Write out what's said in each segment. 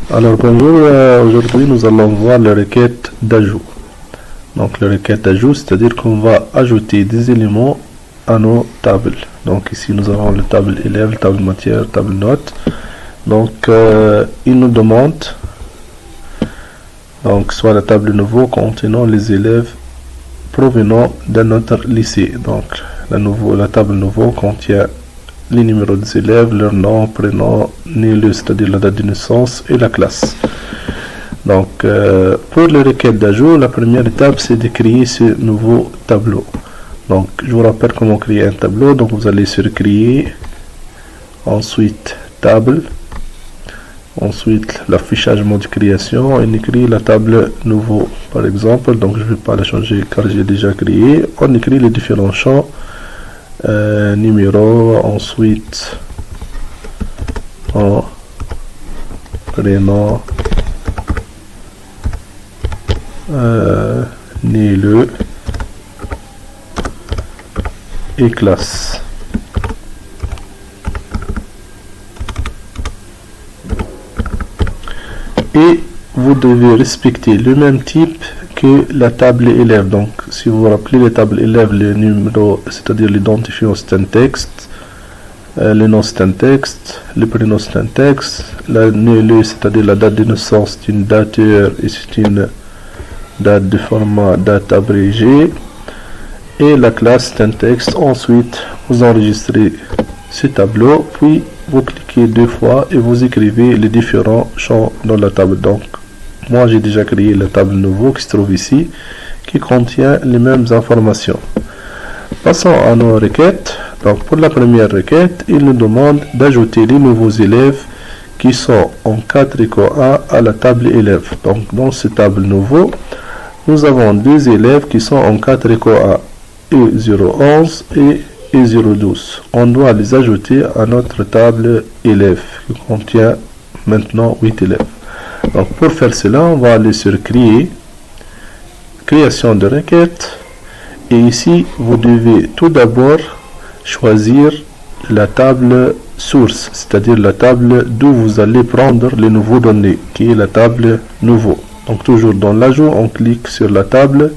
Alors bonjour, aujourd'hui nous allons voir les requêtes d'ajout. Donc les requêtes d'ajout, c'est-à-dire qu'on va ajouter des éléments à nos tables. Donc ici nous avons le table élève, table matière, table notes. Donc il nous demande donc soit la table nouveau contenant les élèves provenant d'un autre lycée. Donc la table nouveau contient les numéros des élèves, leur nom, prénom, né-lieu, c'est-à-dire la date de naissance et la classe. Donc pour les requêtes d'ajout, la première étape c'est de créer ce nouveau tableau. Donc je vous rappelle comment créer un tableau. Donc vous allez sur créer, ensuite table, ensuite l'affichage mode création, on écrit la table nouveau par exemple. Donc je ne vais pas la changer car j'ai déjà créé. On écrit les différents champs, numéro, ensuite prénom, né-lieu et classe. Et vous devez respecter le même type que la table élève. Donc si vous vous rappelez, les tables élèves, le numéro, c'est-à-dire l'identifiant, c'est un texte, le nom c'est un texte, le prénom c'est un texte, la né-lieu, c'est-à-dire la date de naissance, c'est une date heure et c'est une date de format date abrégée, et la classe c'est un texte. Ensuite vous enregistrez ce tableau, puis vous cliquez deux fois et vous écrivez les différents champs dans la table. Donc moi j'ai déjà créé la table nouveau qui se trouve ici, qui contient les mêmes informations. Passons à nos requêtes. Donc pour la première requête, il nous demande d'ajouter les nouveaux élèves qui sont en 4 éco A à la table élève. Donc dans cette table nouveau, nous avons deux élèves qui sont en 4 éco A, E011 et E012. On doit les ajouter à notre table élève qui contient maintenant 8 élèves. Donc pour faire cela, on va aller sur créer, création de requête, et ici vous devez tout d'abord choisir la table source, c'est-à-dire la table d'où vous allez prendre les nouveaux données, qui est la table nouveau. Donc toujours dans l'ajout, on clique sur la table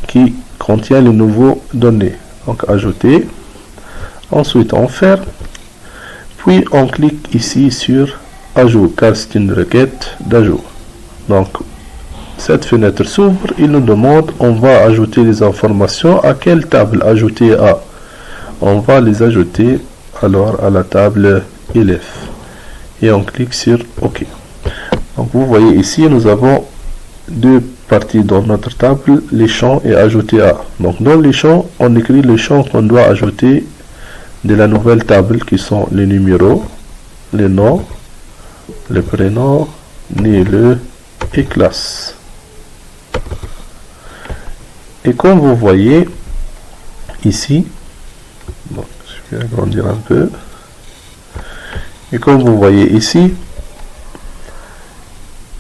qui contient les nouveaux données. Donc ajouter, ensuite on ferme, puis on clique ici sur ajout car c'est une requête d'ajout. Donc cette fenêtre s'ouvre, il nous demande on va ajouter les informations à quelle table ajouter à. On va les ajouter alors à la table élève et on clique sur OK. Donc vous voyez ici nous avons deux parties dans notre table, les champs et ajouter à. Donc dans les champs on écrit les champs qu'on doit ajouter de la nouvelle table qui sont les numéros, les noms, le prénom, né-lieu et classe. Et comme vous voyez ici, donc je vais agrandir un peu, et comme vous voyez ici,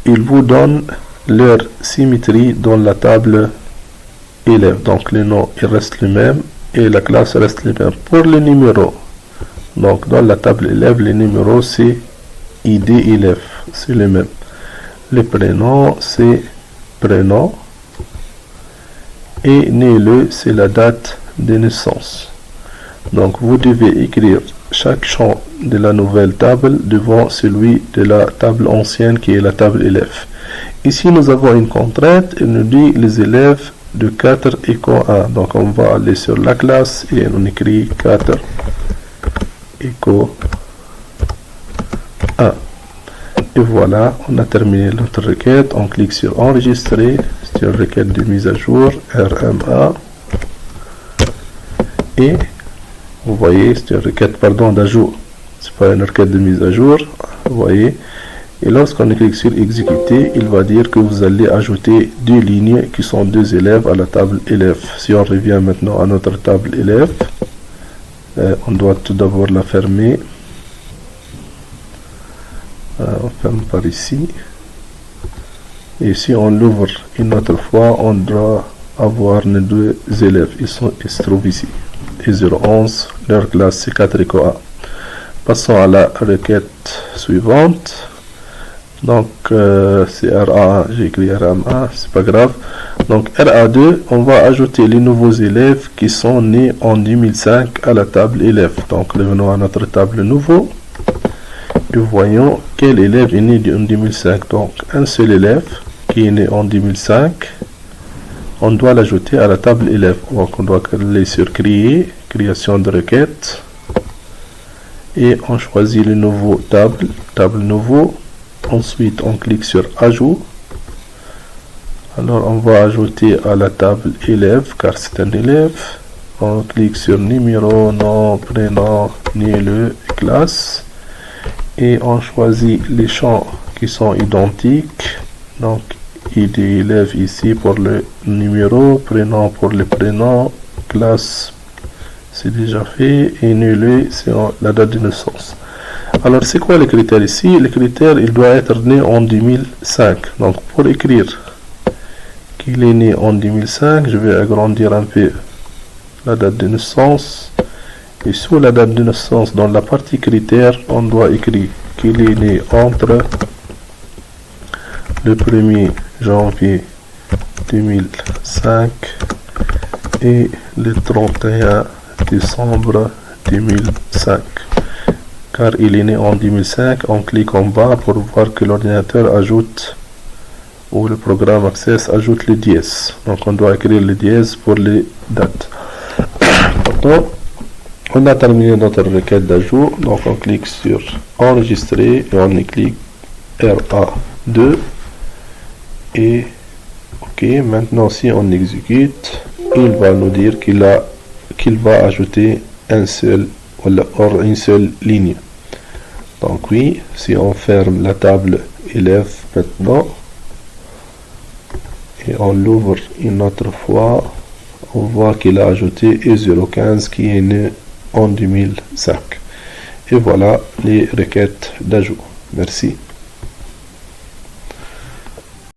il vous donne leur symétrie dans la table élève. Donc les noms ils restent les mêmes et la classe reste les mêmes. Pour les numéros, donc dans la table élève, les numéros c'est ID élève, c'est les mêmes. Les prénoms c'est prénom et né-lieu c'est la date de naissance. Donc vous devez écrire chaque champ de la nouvelle table devant celui de la table ancienne qui est la table élève. Ici nous avons une contrainte, elle nous dit les élèves de 4 éco 1. Donc on va aller sur la classe et on écrit 4 éco 1. Et voilà, on a terminé notre requête. On clique sur enregistrer, c'est une requête de mise à jour, RMA. Et vous voyez, c'est une requête d'ajout. C'est pas une requête de mise à jour. Vous voyez. Et lorsqu'on clique sur exécuter, il va dire que vous allez ajouter deux lignes qui sont deux élèves à la table élève. Si on revient maintenant à notre table élève, on doit tout d'abord la fermer. On ferme par ici. Et si on l'ouvre une autre fois, on doit avoir les deux élèves. Ils se trouvent ici. Et 011, leur classe c'est 4 éco A. Passons à la requête suivante. Donc c'est RA1, j'ai écrit RA1, c'est pas grave. Donc RA2, on va ajouter les nouveaux élèves qui sont nés en 2005 à la table élèves. Donc revenons à notre table nouveau et voyons quel élève est né en 2005. Donc un seul élève qui est né en 2005, on doit l'ajouter à la table élève. Donc on doit aller sur créer, création de requête, et on choisit le nouveau table nouveau. Ensuite on clique sur ajout. Alors on va ajouter à la table élève car c'est un élève. On clique sur numéro, nom, prénom, lieu, classe, et on choisit les champs qui sont identiques. Donc ID élève ici pour le numéro, prénom pour le prénom, classe c'est déjà fait, et lieu c'est la date de naissance. Alors c'est quoi les critères ici? Les critères, il doit être né en 2005. Donc pour écrire qu'il est né en 2005, je vais agrandir un peu la date de naissance, et sous la date de naissance, dans la partie critères, on doit écrire qu'il est né entre le 1er janvier 2005 et le 31 décembre 2005. Car il est né en 2005, on clique en bas pour voir que l'ordinateur ajoute, ou le programme Access ajoute le dièse. Donc on doit écrire le dièse pour les dates. Maintenant, on a terminé notre requête d'ajout. Donc on clique sur enregistrer et on clique RA2 et ok. Maintenant si on exécute, il va nous dire qu'il va ajouter une seule ligne. Donc oui, si on ferme la table élève maintenant et on l'ouvre une autre fois, on voit qu'il a ajouté E015 qui est né en 2005. Et voilà les requêtes d'ajout. Merci.